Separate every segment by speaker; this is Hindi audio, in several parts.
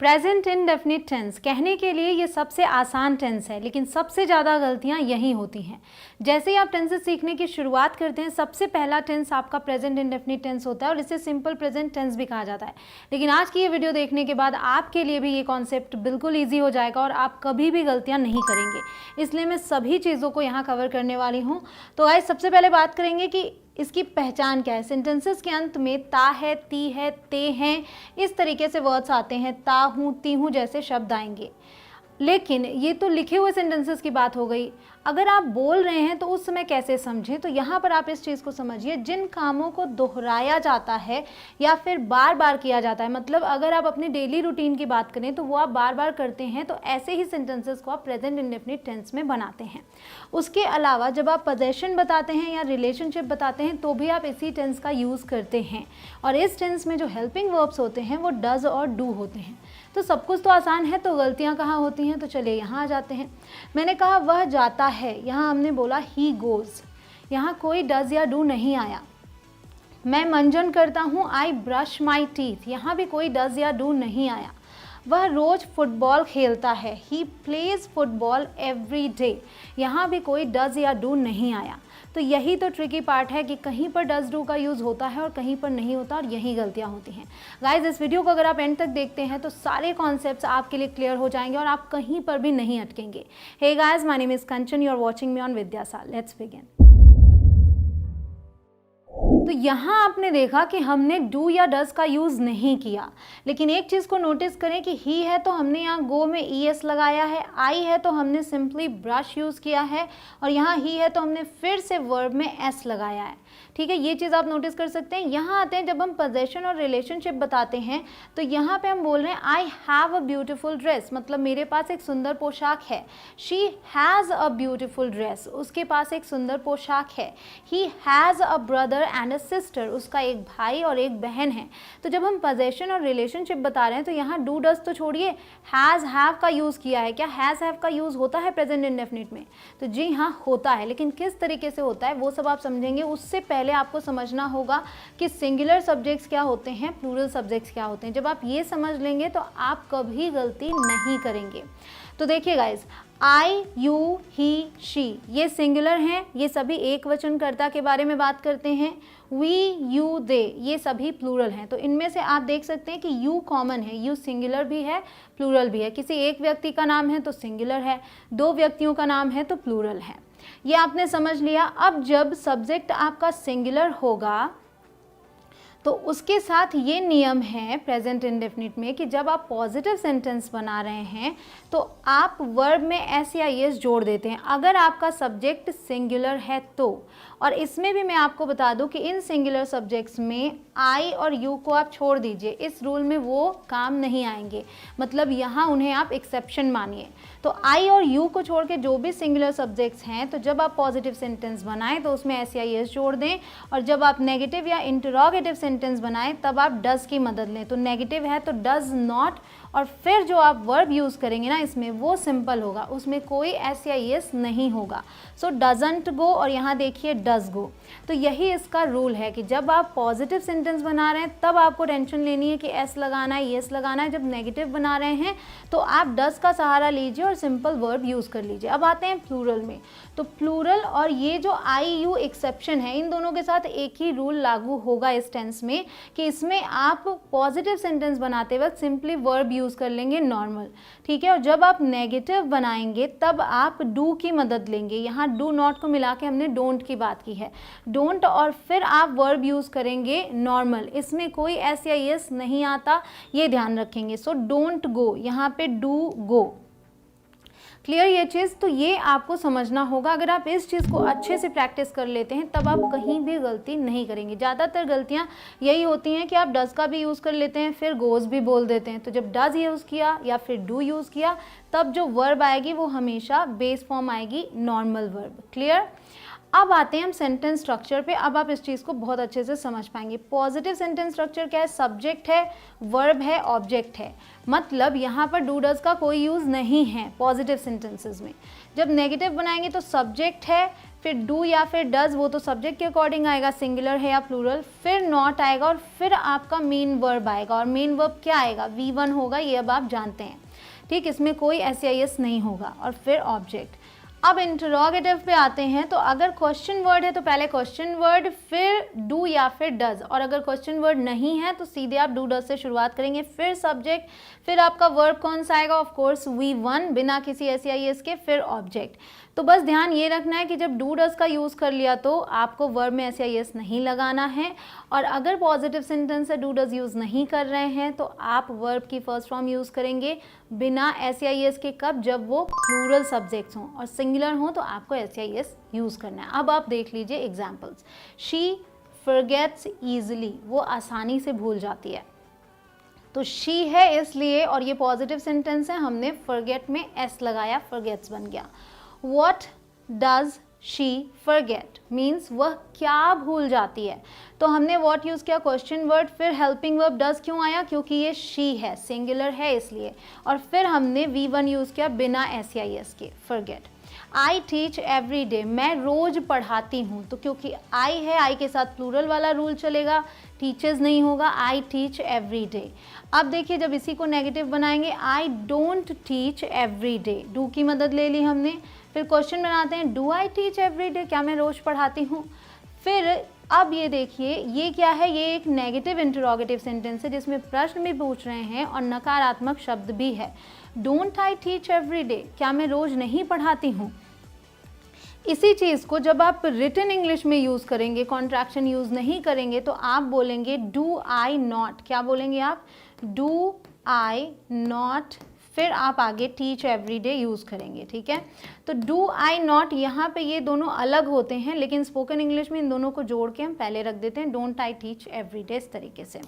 Speaker 1: प्रेजेंट इंडेफिनिट टेंस कहने के लिए ये सबसे आसान टेंस है, लेकिन सबसे ज़्यादा गलतियाँ यहीं होती हैं। जैसे ही आप टेंसेस सीखने की शुरुआत करते हैं, सबसे पहला टेंस आपका प्रेजेंट इंडेफिनिट टेंस होता है और इसे सिंपल प्रेजेंट टेंस भी कहा जाता है। लेकिन आज की ये वीडियो देखने के बाद आपके लिए भी ये कॉन्सेप्ट बिल्कुल ईजी हो जाएगा और आप कभी भी गलतियाँ नहीं करेंगे। इसलिए मैं सभी चीज़ों को यहाँ कवर करने वाली हूँ। तो गाइस, सबसे पहले बात करेंगे कि इसकी पहचान क्या है। सेंटेंसेस के अंत में ता है, ती है, ते हैं, इस तरीके से वर्ड्स आते हैं। ता हूँ, ती हूँ जैसे शब्द आएंगे। लेकिन ये तो लिखे हुए सेंटेंसेस की बात हो गई। अगर आप बोल रहे हैं तो उस समय कैसे समझें, तो यहाँ पर आप इस चीज़ को समझिए, जिन कामों को दोहराया जाता है या फिर बार बार किया जाता है, मतलब अगर आप अपने डेली रूटीन की बात करें तो वो आप बार बार करते हैं, तो ऐसे ही सेंटेंसेस को आप प्रेजेंट इंडेफिनिट टेंस में बनाते हैं। उसके अलावा जब आप पोजेशन बताते हैं या रिलेशनशिप बताते हैं तो भी आप इसी टेंस का यूज़ करते हैं। और इस टेंस में जो हेल्पिंग वर्ब्स होते हैं वो डज और डू होते हैं। तो सब कुछ तो आसान है, तो गलतियाँ कहाँ होती हैं, तो चलिए यहाँ आ जाते हैं। मैंने कहा वह जाता है, यहाँ हमने बोला ही गोज़, यहाँ कोई डज या डू नहीं आया। मैं मंजन करता हूँ, आई ब्रश माई टीथ, यहाँ भी कोई डज या डू नहीं आया। वह रोज़ फुटबॉल खेलता है, he plays football every day, यहाँ भी कोई डज या डू नहीं आया। तो यही तो ट्रिकी पार्ट है कि कहीं पर डज डू का यूज़ होता है और कहीं पर नहीं होता, और यही गलतियाँ होती हैं। गाइज, इस वीडियो को अगर आप एंड तक देखते हैं तो सारे कॉन्सेप्ट्स आपके लिए क्लियर हो जाएंगे और आप कहीं पर भी नहीं अटकेंगे। Hey guys, my name is Kanchan, you are watching me on Vidyasaal. Let's begin. तो यहाँ आपने देखा कि हमने डू या डज का यूज़ नहीं किया, लेकिन एक चीज़ को नोटिस करें कि ही है तो हमने यहाँ गो में ES लगाया है, आई है तो हमने सिंपली ब्रश यूज़ किया है, और यहाँ ही है तो हमने फिर से वर्ब में S लगाया है। ठीक है, ये चीज़ आप नोटिस कर सकते हैं। यहाँ आते हैं, जब हम पोजेशन और रिलेशनशिप बताते हैं तो यहाँ पे हम बोल रहे हैं I have a beautiful dress, मतलब मेरे पास एक सुंदर पोशाक है। She has a beautiful dress, उसके पास एक सुंदर पोशाक है। He has a brother and a sister, उसका एक भाई और एक बहन है। तो जब हम पोजेशन और रिलेशनशिप बता रहे हैं तो यहाँ डू डज तो छोड़िए, हैज़ हैव का यूज़ किया है। क्या हैज़ हैव का यूज़ होता है प्रेजेंट इंडेफिनिट में? तो जी हाँ, होता है, लेकिन किस तरीके से होता है वो सब आप समझेंगे। उससे पहले आपको समझना होगा कि सिंगुलर सब्जेक्ट्स क्या होते हैं, प्लूरल सब्जेक्ट्स क्या होते हैं। जब आप ये समझ लेंगे तो आप कभी गलती नहीं करेंगे। तो देखिए guys, I, you, he, she, ये सिंगुलर हैं, ये सभी एक वचनकर्ता के बारे में बात करते हैं। वी, यू, दे, ये सभी प्लूरल हैं। तो इनमें से आप देख सकते हैं कि यू कॉमन है, यू सिंगुलर भी है, प्लूरल भी है। किसी एक व्यक्ति का नाम है तो सिंगुलर है, दो व्यक्तियों का नाम है तो प्लूरल है। ये आपने समझ लिया। अब जब सब्जेक्ट आपका सिंगुलर होगा तो उसके साथ ये नियम है प्रेजेंट इंडेफिनिट में कि जब आप पॉजिटिव सेंटेंस बना रहे हैं तो आप वर्ब में एस या एस जोड़ देते हैं, अगर आपका सब्जेक्ट सिंगुलर है तो। और इसमें भी मैं आपको बता दूं कि इन सिंगुलर सब्जेक्ट्स में आई और यू को आप छोड़ दीजिए, इस रूल में वो काम नहीं आएंगे, मतलब यहाँ उन्हें आप एक्सेप्शन मानिए। तो आई और यू को छोड़ के जो भी सिंगुलर सब्जेक्ट्स हैं, तो जब आप पॉजिटिव सेंटेंस बनाएं तो उसमें एस या एस जोड़ दें, और जब आप नेगेटिव या इंटरोगेटिव सेंटेंस बनाएं तब आप डज की मदद लें। तो नेगेटिव है तो डज नॉट, और फिर जो आप वर्ब यूज़ करेंगे ना इसमें, वो सिंपल होगा, उसमें कोई एस या एस नहीं होगा। सो डजंट गो, और यहाँ देखिए डज गो। तो यही इसका रूल है कि जब आप पॉजिटिव सेंटेंस बना रहे हैं तब आपको टेंशन लेनी है कि एस लगाना है, येस लगाना है। जब नेगेटिव बना रहे हैं तो आप डज का सहारा लीजिए और सिंपल वर्ब यूज़ कर लीजिए। अब आते हैं प्लूरल में। तो प्लूरल और ये जो आई यू एक्सेप्शन है, इन दोनों के साथ एक ही रूल लागू होगा इस टेंस में कि इसमें आप पॉजिटिव सेंटेंस बनाते वक्त सिंपली वर्ब यूज़ कर लेंगे नॉर्मल। ठीक है, और जब आप नेगेटिव बनाएंगे तब आप डू की मदद लेंगे। यहाँ डू नॉट को मिला के हमने डोंट की बात की है, डोंट, और फिर आप वर्ब यूज़ करेंगे नॉर्मल, इसमें कोई एस या एस नहीं आता, ये ध्यान रखेंगे। सो डोंट गो, यहाँ पे डू गो। क्लियर ये चीज़? तो ये आपको समझना होगा। अगर आप इस चीज़ को अच्छे से प्रैक्टिस कर लेते हैं तब आप कहीं भी गलती नहीं करेंगे। ज़्यादातर गलतियाँ यही होती हैं कि आप डज का भी यूज़ कर लेते हैं, फिर गोज़ भी बोल देते हैं। तो जब डज यूज़ किया या फिर डू यूज़ किया तब जो वर्ब आएगी वो हमेशा बेस फॉर्म आएगी, नॉर्मल वर्ब। क्लियर? अब आते हैं हम सेंटेंस स्ट्रक्चर पे। अब आप इस चीज़ को बहुत अच्छे से समझ पाएंगे। पॉजिटिव सेंटेंस स्ट्रक्चर क्या है? सब्जेक्ट है, वर्ब है, ऑब्जेक्ट है, मतलब यहाँ पर डू डज का कोई यूज़ नहीं है पॉजिटिव सेंटेंसेस में। जब नेगेटिव बनाएंगे तो सब्जेक्ट है, फिर डू या फिर डज, वो तो सब्जेक्ट के अकॉर्डिंग आएगा, सिंगुलर है या प्लूरल, फिर नॉट आएगा और फिर आपका मेन वर्ब आएगा। और मेन वर्ब क्या आएगा, V1 होगा, ये अब आप जानते हैं, ठीक, इसमें कोई SEIS नहीं होगा। और फिर ऑब्जेक्ट। अब इंटरोगेटिव पे आते हैं, तो अगर क्वेश्चन वर्ड है तो पहले क्वेश्चन वर्ड, फिर डू या फिर डज, और अगर क्वेश्चन वर्ड नहीं है तो सीधे आप डू डज से शुरुआत करेंगे, फिर सब्जेक्ट, फिर आपका वर्ब कौन सा आएगा, ऑफ कोर्स V1 बिना किसी SEIS के, फिर ऑब्जेक्ट। तो बस ध्यान ये रखना है कि जब डू डज का यूज़ कर लिया तो आपको वर्ब में SEIS नहीं लगाना है, और अगर पॉजिटिव सेंटेंस से डू डज यूज़ नहीं कर रहे हैं तो आप वर्ब की फर्स्ट फॉर्म यूज़ करेंगे बिना SEIS के, कब, जब वो प्लूरल सब्जेक्ट्स हों, और सिंगुलर हों तो आपको SEIS यूज़ करना है। अब आप देख लीजिए एग्जाम्पल्स। शी फॉरगेट्स ईजिली, वो आसानी से भूल जाती है, तो शी है इसलिए, और ये पॉजिटिव सेंटेंस है, हमने फॉरगेट में S लगाया, फॉरगेट्स बन गया। What does she forget means वह क्या भूल जाती है, तो हमने what यूज़ किया, क्वेश्चन वर्ड, फिर हेल्पिंग वर्ब does क्यों आया, क्योंकि ये she है, सिंगुलर है इसलिए, और फिर हमने V1 यूज़ किया बिना SEIS के, forget। I teach every day, मैं रोज़ पढ़ाती हूँ, तो क्योंकि I है, I के साथ प्लूरल वाला रूल चलेगा, टीचर्स नहीं होगा, I teach every day। अब देखिए जब इसी को नेगेटिव बनाएंगे, I don't teach every day, do की मदद ले ली हमने, फिर क्वेश्चन बनाते हैं, do I teach every day, क्या मैं रोज़ पढ़ाती हूँ। फिर अब ये देखिए, ये क्या है, ये एक नेगेटिव इंटरोगेटिव सेंटेंस है जिसमें प्रश्न भी पूछ रहे हैं और नकारात्मक शब्द भी है। Don't I teach every day, क्या मैं रोज़ नहीं पढ़ाती हूँ। इसी चीज़ को जब आप रिटन इंग्लिश में यूज़ करेंगे, कॉन्ट्रैक्शन यूज़ नहीं करेंगे, तो आप बोलेंगे डू आई नॉट, क्या बोलेंगे आप, डू आई नॉट, फिर आप आगे टीच एवरी डे यूज़ करेंगे, ठीक है। तो डू आई नॉट, यहाँ पे ये दोनों अलग होते हैं, लेकिन स्पोकन इंग्लिश में इन दोनों को जोड़ के हम पहले रख देते हैं, don't I teach every day, इस तरीके से,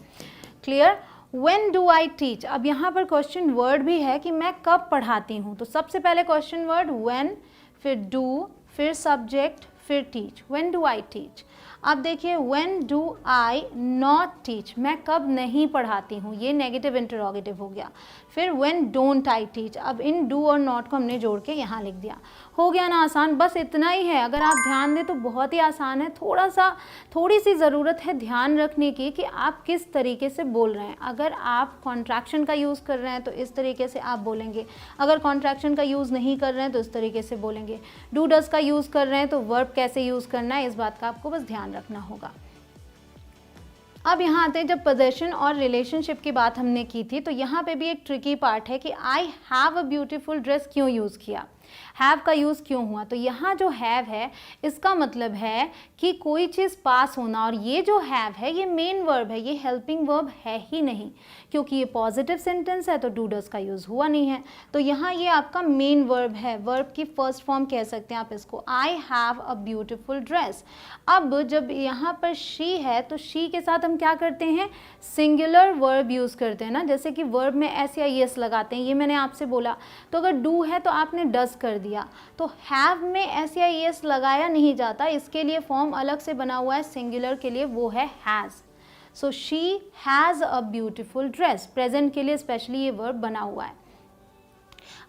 Speaker 1: clear. When do I teach, अब यहाँ पर क्वेश्चन वर्ड भी है कि मैं कब पढ़ाती हूँ, तो सबसे पहले क्वेश्चन वर्ड व्हेन, फिर डू, फिर सब्जेक्ट, फिर teach, when do I teach. अब देखिए when do I not teach, मैं कब नहीं पढ़ाती हूँ, ये नेगेटिव इंटरोगेटिव हो गया। फिर व्हेन डोंट आई टीच, अब इन डू और नॉट को हमने जोड़ के यहाँ लिख दिया। हो गया ना आसान, बस इतना ही है। अगर आप ध्यान दें तो बहुत ही आसान है, थोड़ी सी ज़रूरत है ध्यान रखने की कि आप किस तरीके से बोल रहे हैं। अगर आप कॉन्ट्रैक्शन का यूज़ कर रहे हैं तो इस तरीके से आप बोलेंगे, अगर कॉन्ट्रैक्शन का यूज़ नहीं कर रहे हैं तो इस तरीके से बोलेंगे। डू डज का यूज़ कर रहे हैं तो वर्ब कैसे यूज़ करना है, इस बात का आपको बस ध्यान रखना होगा। अब यहाँ आते हैं, जब पोजेशन और रिलेशनशिप की बात हमने की थी तो यहाँ पे भी एक ट्रिकी पार्ट है कि I have a beautiful dress क्यों यूज़ किया, हैव का यूज़ क्यों हुआ। तो यहाँ जो हैव है इसका मतलब है कि कोई चीज़ पास होना, और ये जो हैव है ये मेन वर्ब है, ये हेल्पिंग वर्ब है ही नहीं, क्योंकि ये पॉजिटिव सेंटेंस है तो डू डज का यूज़ हुआ नहीं है। तो यहाँ ये आपका मेन वर्ब है, वर्ब की फर्स्ट फॉर्म कह सकते हैं आप इसको, I have a beautiful dress. अब जब यहाँ पर शी है तो शी के साथ हम क्या करते हैं, सिंगुलर वर्ब यूज़ करते हैं ना, जैसे कि वर्ब में एस या यस लगाते हैं, ये मैंने आपसे बोला। तो अगर डू है तो आपने डज कर दिया, तो हैव में एस या यस लगाया नहीं जाता, इसके लिए फॉर्म अलग से बना हुआ है सिंगुलर के लिए, वो है has. So she has a beautiful dress, present के लिए स्पेशली ये वर्ब बना हुआ है।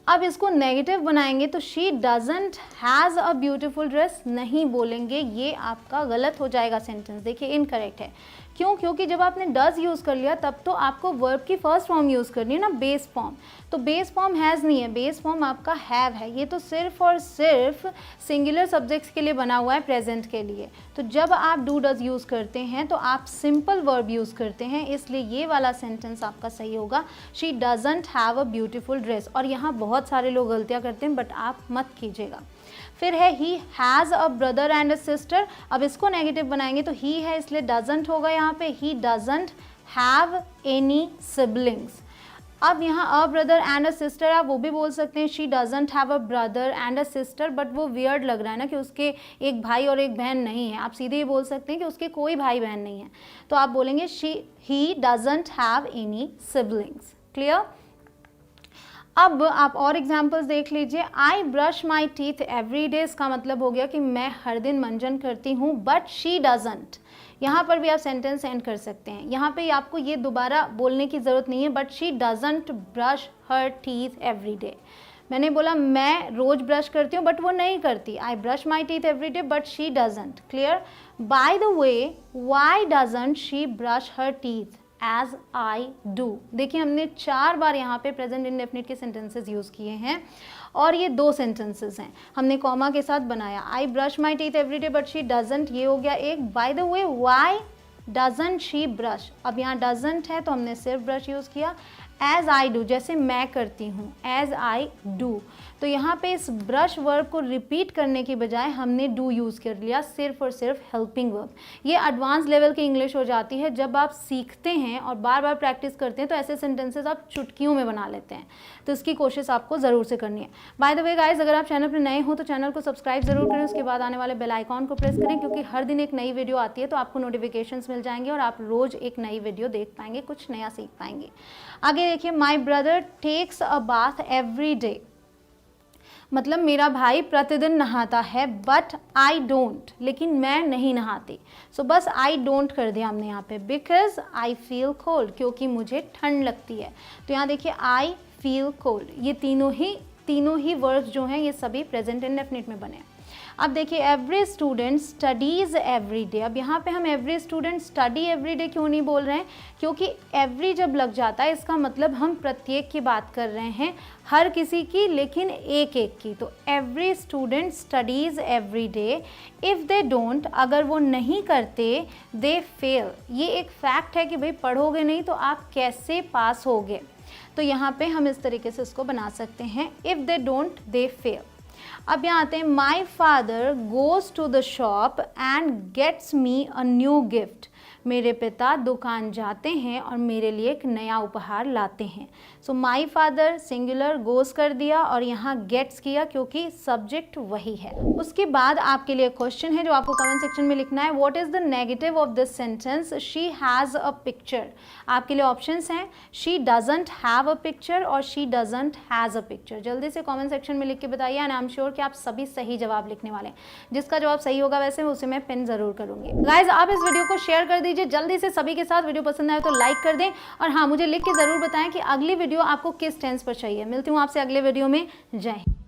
Speaker 1: अब इसको नेगेटिव बनाएंगे तो she doesn't has a beautiful dress नहीं बोलेंगे, ये आपका गलत हो जाएगा सेंटेंस, देखिए इनकरेक्ट है। क्यों, क्योंकि जब आपने डज यूज़ कर लिया तब तो आपको वर्ब की फर्स्ट फॉर्म यूज़ करनी है ना, बेस फॉर्म। तो बेस फॉर्म हैज़ नहीं है, बेस फॉर्म आपका हैव है। ये तो सिर्फ और सिर्फ सिंगुलर सब्जेक्ट्स के लिए बना हुआ है, प्रेजेंट के लिए। तो जब आप डू डज यूज़ करते हैं तो आप सिंपल वर्ब यूज़ करते हैं, इसलिए ये वाला सेंटेंस आपका सही होगा, she doesn't have a beautiful dress. और यहाँ बहुत सारे लोग गलतियाँ करते हैं, बट आप मत कीजिएगा। फिर है he has a brother and a sister. अब इसको नेगेटिव बनाएंगे तो ही है इसलिए डजंट होगा यहाँ पे, ही डजंट हैव एनी सिबलिंग्स। अब यहाँ a brother and a sister आप वो भी बोल सकते हैं, she doesn't have a brother and a sister, but वो वियर्ड लग रहा है ना कि उसके एक भाई और एक बहन नहीं है। आप सीधे ये बोल सकते हैं कि उसके कोई भाई बहन नहीं है, तो आप बोलेंगे he doesn't have any siblings. Clear. अब आप और एग्जाम्पल्स देख लीजिए, I brush my teeth every day, इसका मतलब हो गया कि मैं हर दिन मंजन करती हूँ, बट शी डजंट। यहाँ पर भी आप सेंटेंस एंड कर सकते हैं, यहाँ पे आपको ये दोबारा बोलने की ज़रूरत नहीं है, but she doesn't brush her teeth every day. मैंने बोला मैं रोज ब्रश करती हूँ बट वो नहीं करती, I brush my teeth every day but she doesn't. Clear? By the way, why doesn't she brush her teeth as I do. देखिए हमने 4 बार यहाँ पे प्रेजेंट इंडेफिनिट के सेंटेंसेस यूज़ किए हैं और ये 2 सेंटेंसेस हैं, हमने कॉमा के साथ बनाया। I brush my teeth every day but she doesn't, ये हो गया एक। By the way, why doesn't she brush, अब यहाँ डजंट है तो हमने सिर्फ ब्रश यूज़ किया। एज आई डू, जैसे मैं करती हूँ, एज आई डू। तो यहाँ पे इस ब्रश वर्ब को रिपीट करने की बजाय हमने डू यूज़ कर लिया, सिर्फ और सिर्फ हेल्पिंग वर्ब। ये एडवांस लेवल की इंग्लिश हो जाती है। जब आप सीखते हैं और बार बार प्रैक्टिस करते हैं तो ऐसे सेंटेंसेस आप चुटकियों में बना लेते हैं, तो इसकी कोशिश आपको ज़रूर से करनी है। बाय द वे गाइज, अगर आप चैनल पर नए हो तो चैनल को सब्सक्राइब ज़रूर करें, उसके बाद आने वाले बेल आइकॉन को प्रेस करें, क्योंकि हर दिन एक नई वीडियो आती है तो आपको नोटिफिकेशंस मिल जाएंगे और आप रोज़ एक नई वीडियो देख पाएंगे, कुछ नया सीख पाएंगे। आगे देखिए, my brother takes a bath every day, मतलब मेरा भाई प्रतिदिन नहाता है, बट आई डोंट, लेकिन मैं नहीं नहाती। सो बस आई डोंट कर दिया हमने यहाँ पे, बिकॉज आई फील कोल्ड, क्योंकि मुझे ठंड लगती है। तो यहाँ देखिए आई फील कोल्ड, ये तीनों ही वर्ड्स जो हैं ये सभी प्रेजेंट इंडेफिनिट में बने हैं। अब देखिए, every student studies every day. अब यहाँ पे हम every student study every day क्यों नहीं बोल रहे हैं? क्योंकि एवरी जब लग जाता है इसका मतलब हम प्रत्येक की बात कर रहे हैं, हर किसी की, लेकिन एक एक की। तो every student studies every day. If they don't, अगर वो नहीं करते, दे फेल। ये एक फैक्ट है कि भाई पढ़ोगे नहीं तो आप कैसे पास होगे। तो यहाँ पे हम इस तरीके से इसको बना सकते हैं, if they don't they fail. अब यहाँ आते हैं, my father goes to the shop and gets me a new gift. मेरे पिता दुकान जाते हैं और मेरे लिए एक नया उपहार लाते हैं। सो माई फादर सिंगुलर, गोज़ कर दिया और यहाँ गेट्स किया क्योंकि सब्जेक्ट वही है। उसके बाद आपके लिए क्वेश्चन है जो आपको कमेंट सेक्शन में लिखना है, what is the negative of this sentence, she has a picture. आपके लिए ऑप्शंस हैं, she doesn't have a picture और she doesn't has a picture. जल्दी से कमेंट सेक्शन में लिख के बताइए एंड आई एम श्योर कि आप सभी सही जवाब लिखने वाले हैं। जिसका जवाब सही होगा वैसे उसे मैं पिन ज़रूर करूँगी। गाइज, आप इस वीडियो को शेयर कर दीजिए जल्दी से सभी के साथ। वीडियो पसंद आए तो लाइक कर दें और हाँ, मुझे लिख के ज़रूर बताएं कि अगली वीडियो आपको किस टेंस पर चाहिए। मिलती हूँ आपसे अगले वीडियो में। जय हिंद।